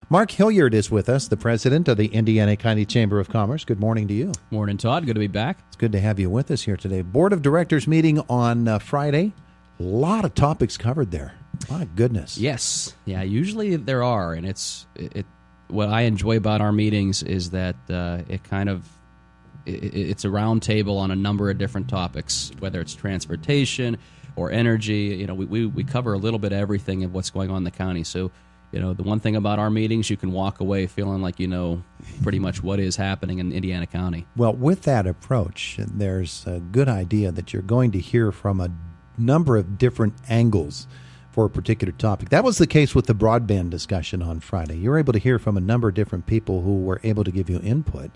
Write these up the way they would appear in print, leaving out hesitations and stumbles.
Mark HIlliard is with us, the president of the Indiana County Chamber of Commerce. Good morning to you. Morning, Todd. Good to be back. It's good to have you with us here today. Board of Directors meeting on Friday. A lot of topics covered there. My goodness. Yes. Yeah, usually there are, and it's what I enjoy about our meetings is that it's a round table on a number of different topics, whether it's transportation or energy. We cover a little bit of everything of what's going on in the county. So, the one thing about our meetings, you can walk away feeling like you know pretty much what is happening in Indiana County. Well, with that approach, there's a good idea that you're going to hear from a number of different angles for a particular topic. That was the case with the broadband discussion on Friday. You were able to hear from a number of different people who were able to give you input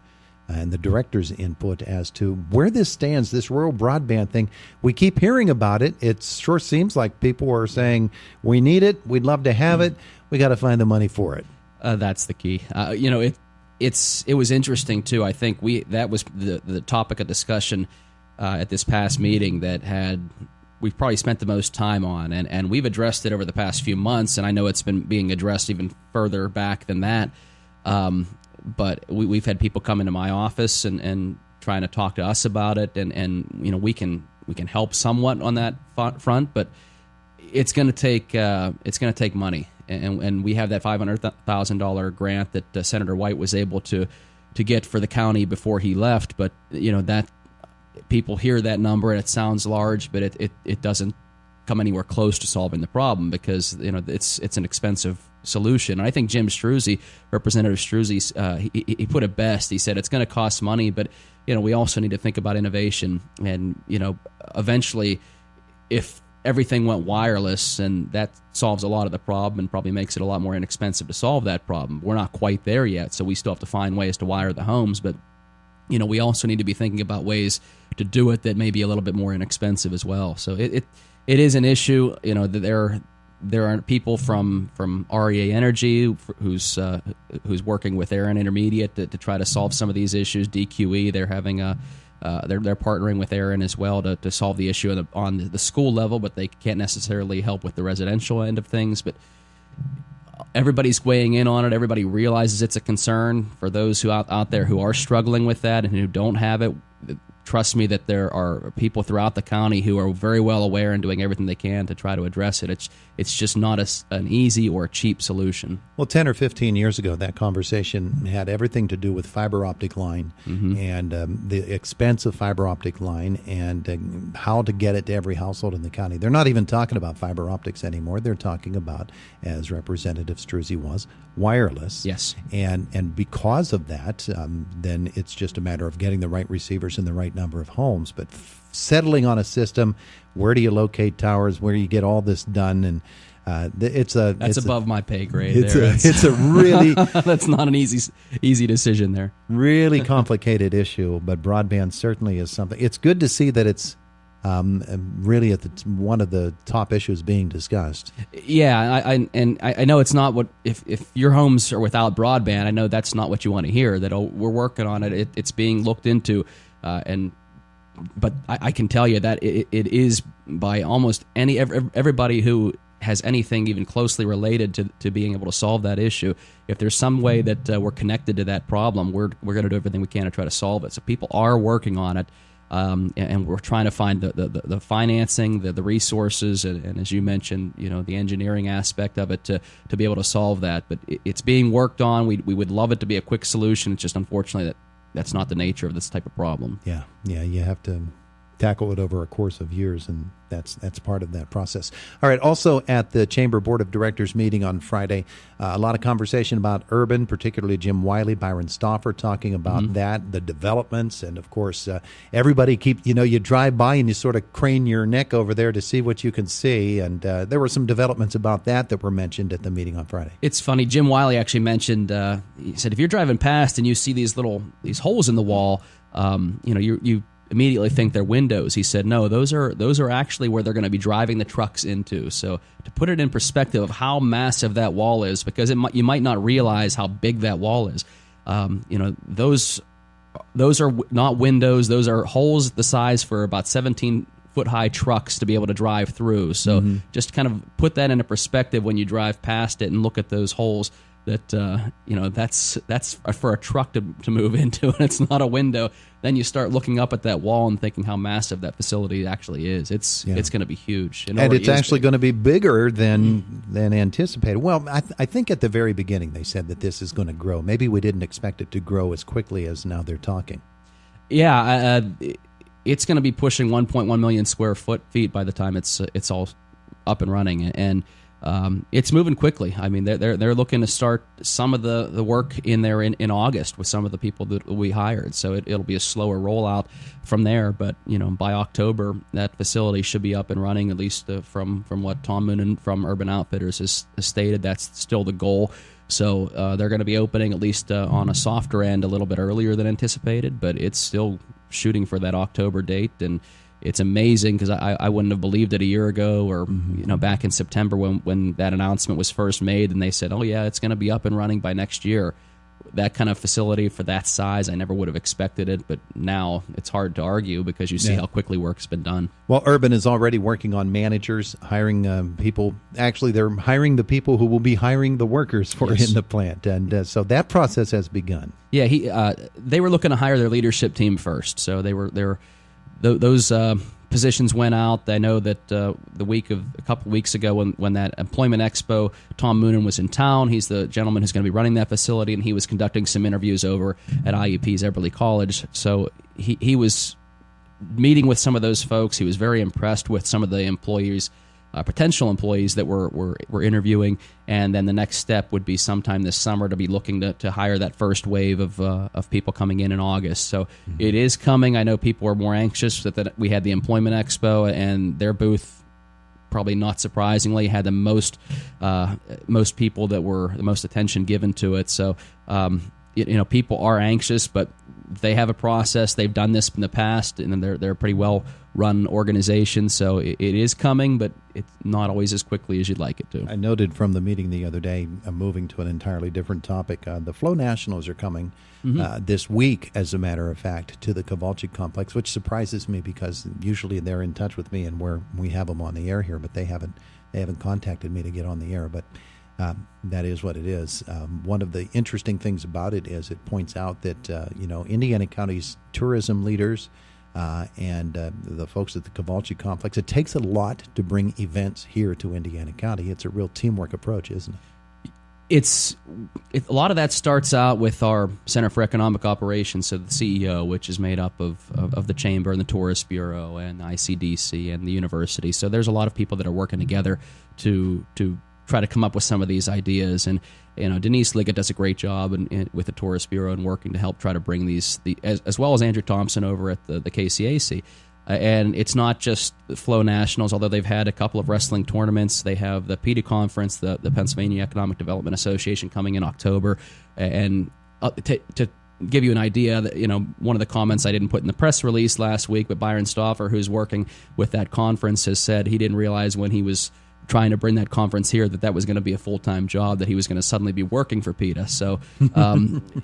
and the director's input as to where this stands, this rural broadband thing. We keep hearing about it. It sure seems like people are saying, we need it, we'd love to have it, we got to find the money for it. That's the key. It was interesting, too. I think that was the topic of discussion at this past meeting that we've probably spent the most time on, and we've addressed it over the past few months, and I know it's been being addressed even further back than that. But we've had people come into my office and trying to talk to us about it, and we can help somewhat on that front, but it's going to take money, and we have that $500,000 grant that Senator White was able to get for the county before he left, but that people hear that number and it sounds large, but it doesn't come anywhere close to solving the problem because it's an expensive solution. And I think Jim Struzzi, Representative Struzzi, he put it best. He said it's going to cost money, but we also need to think about innovation. And eventually, if everything went wireless, and that solves a lot of the problem and probably makes it a lot more inexpensive to solve that problem. We're not quite there yet, so we still have to find ways to wire the homes, but we also need to be thinking about ways to do it that may be a little bit more inexpensive as well. So it is an issue. There are people from REA Energy who's working with Aaron Intermediate to try to solve some of these issues. DQE, they're having they're partnering with Aaron as well to solve the issue on the school level, but they can't necessarily help with the residential end of things. But everybody's weighing in on it. Everybody realizes it's a concern for those who out there who are struggling with that and who don't have it. Trust me that there are people throughout the county who are very well aware and doing everything they can to try to address it. It's just not an easy or cheap solution. Well, 10 or 15 years ago, that conversation had everything to do with fiber optic line and the expense of fiber optic line and how to get it to every household in the county. They're not even talking about fiber optics anymore. They're talking about, as Representative Struzzi was, wireless. Yes. And because of that, then it's just a matter of getting the right receivers in the right number of homes, but settling on a system. Where do you locate towers? Where do you get all this done? And that's above my pay grade. It's a really that's not an easy decision there. Really complicated issue, but broadband certainly is something. It's good to see that it's really at one of the top issues being discussed. Yeah, I know it's not what if your homes are without broadband. I know that's not what you want to hear. That we're working on it. It's being looked into, but I can tell you that it is by almost everybody who has anything even closely related to being able to solve that issue. If there's some way that we're connected to that problem, we're going to do everything we can to try to solve it. So people are working on it. And we're trying to find the financing, the resources, and as you mentioned, the engineering aspect of it to be able to solve that. But it's being worked on. We would love it to be a quick solution. It's just unfortunately that's not the nature of this type of problem. Yeah, you have to tackle it over a course of years, and that's part of that process. All right, also at the Chamber Board of Directors meeting on Friday, a lot of conversation about urban, particularly Jim Wiley, Byron Stauffer talking about that, the developments, and of course, everybody you drive by and you sort of crane your neck over there to see what you can see, and there were some developments about that were mentioned at the meeting on Friday. It's funny, Jim Wiley actually mentioned, he said, if you're driving past and you see these holes in the wall, you immediately think they're windows. He said, no, those are actually where they're going to be driving the trucks into. So to put it in perspective of how massive that wall is, because you might not realize how big that wall is. Those are not windows. Those are holes the size for about 17-foot high trucks to be able to drive through. So just kind of put that into perspective when you drive past it and look at those holes. that that's for a truck to move into, and it's not a window. Then you start looking up at that wall and thinking how massive that facility actually is. It's going to be huge, and it's actually going to be bigger than anticipated. Well, I think at the very beginning they said that this is going to grow. Maybe we didn't expect it to grow as quickly as now they're talking. Yeah, it's going to be pushing 1.1 million square feet by the time it's all up and running, and it's moving quickly. I mean, they're looking to start some of the work in there in August with some of the people that we hired. So it'll be a slower rollout from there. But by October, that facility should be up and running. At least from what Tom Moonen from Urban Outfitters has stated, that's still the goal. So they're going to be opening at least on a softer end a little bit earlier than anticipated, but it's still shooting for that October date. And it's amazing because I wouldn't have believed it a year ago or back in September when that announcement was first made and they said, oh yeah, it's going to be up and running by next year. That kind of facility for that size, I never would have expected it, but now it's hard to argue because you see how quickly work's been done. Well, Urban is already working on managers, hiring people. Actually, they're hiring the people who will be hiring the workers in the plant, and so that process has begun. Yeah, they were looking to hire their leadership team first, so those positions went out. I know that a couple weeks ago when that Employment Expo, Tom Moonen was in town. He's the gentleman who's going to be running that facility, and he was conducting some interviews over at IUP's Eberly College. So he was meeting with some of those folks. He was very impressed with some of the employees, potential employees that we're interviewing, and then the next step would be sometime this summer to be looking to hire that first wave of people coming in August. So it is coming. I know people are more anxious that we had the Employment Expo, and their booth, probably not surprisingly, had the most people that were the most attention given to it. So people are anxious, but they have a process. They've done this in the past, and they're a pretty well-run organization. So it is coming, but it's not always as quickly as you'd like it to. I noted from the meeting the other day, moving to an entirely different topic, the Flow Nationals are coming this week, as a matter of fact, to the Kovalchik complex, which surprises me because usually they're in touch with me and we have them on the air here, but they haven't contacted me to get on the air. But that is what it is. One of the interesting things about it is it points out that Indiana County's tourism leaders and the folks at the Kovalchik complex, it takes a lot to bring events here to Indiana County. It's a real teamwork approach, isn't it? A lot of that starts out with our Center for Economic Operations, so the CEO, which is made up of the Chamber and the Tourist Bureau and the ICDC and the university. So there's a lot of people that are working together to try to come up with some of these ideas, and Denise Liggett does a great job with the Tourist Bureau and working to help try to bring these as well as Andrew Thompson over at the KCAC. And it's not just the Flow Nationals, although they've had a couple of wrestling tournaments. They have the PETA conference, the Pennsylvania Economic Development Association, coming in October. And to give you an idea, that one of the comments I didn't put in the press release last week, but Byron Stauffer, who's working with that conference, has said he didn't realize when he was trying to bring that conference here that was going to be a full-time job, that he was going to suddenly be working for PETA. So,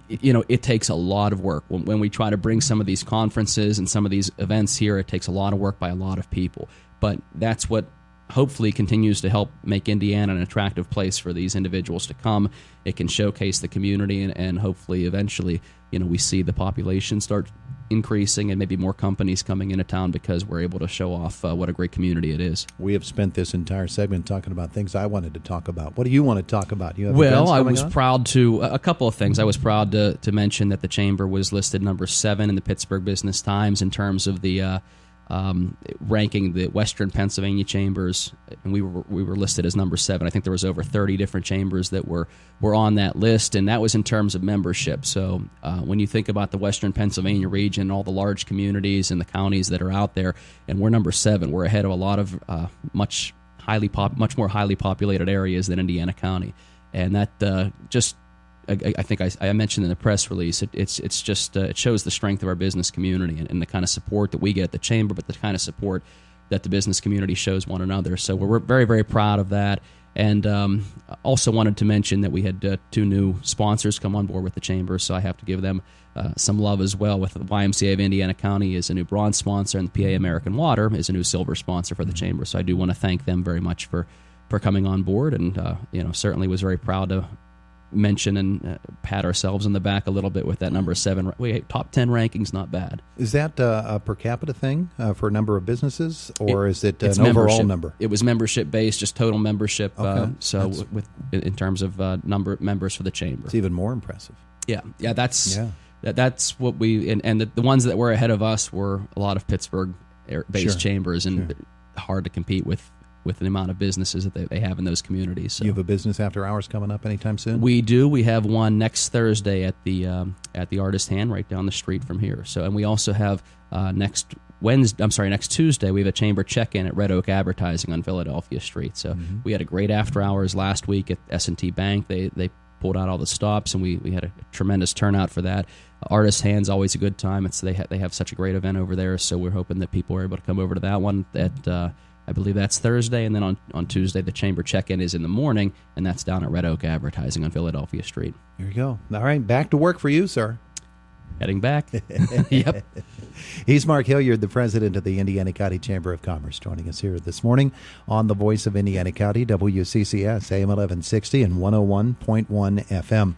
it takes a lot of work. When we try to bring some of these conferences and some of these events here, it takes a lot of work by a lot of people. But that's what hopefully continues to help make Indiana an attractive place for these individuals to come. It can showcase the community, and hopefully eventually, we see the population start increasing and maybe more companies coming into town because we're able to show off what a great community it is. We have spent this entire segment talking about things I wanted to talk about. What do you want to talk about? You have I was proud to, a couple of things. I was proud to mention that the Chamber was listed number 7 in the Pittsburgh Business Times in terms of the ranking the Western Pennsylvania chambers, and we were listed as number 7. I think there was over 30 different chambers that were on that list, and that was in terms of membership. So when you think about the Western Pennsylvania region, all the large communities and the counties that are out there, and we're number 7, we're ahead of a lot of much more highly populated areas than Indiana County, and that I think I mentioned in the press release, it shows the strength of our business community and the kind of support that we get at the Chamber, but the kind of support that the business community shows one another. So we're very, very proud of that. And also wanted to mention that we had 2 new sponsors come on board with the Chamber, so I have to give them some love as well. With the YMCA of Indiana County is a new bronze sponsor, and the PA American Water is a new silver sponsor for the Chamber. So I do want to thank them very much for coming on board, and certainly was very proud to mention and pat ourselves on the back a little bit with that number 7. Top 10 ranking's not bad. Is that a per capita thing for a number of businesses, or is it an membership. overall number? It was membership based, just total membership. Okay. In terms of number of members for the chamber, it's even more impressive. Yeah. That's what we and the ones that were ahead of us were a lot of Pittsburgh-based chambers, and hard to compete with the amount of businesses that they have in those communities. So. You have a business after hours coming up anytime soon? We do. We have one next Thursday at the Artist Hand right down the street from here. So, and we also have next Tuesday we have a chamber check-in at Red Oak Advertising on Philadelphia Street. So we had a great after hours last week at S&T Bank. They pulled out all the stops, and we had a tremendous turnout for that. Artist Hand's always a good time. They have such a great event over there. So we're hoping that people are able to come over to that one. I believe that's Thursday, and then on Tuesday the chamber check-in is in the morning, and that's down at Red Oak Advertising on Philadelphia Street. There you go. All right, back to work for you, sir. Heading back. Yep. He's Mark HIlliard, the president of the Indiana County Chamber of Commerce, joining us here this morning on the Voice of Indiana County, WCCS, AM 1160 and 101.1 FM.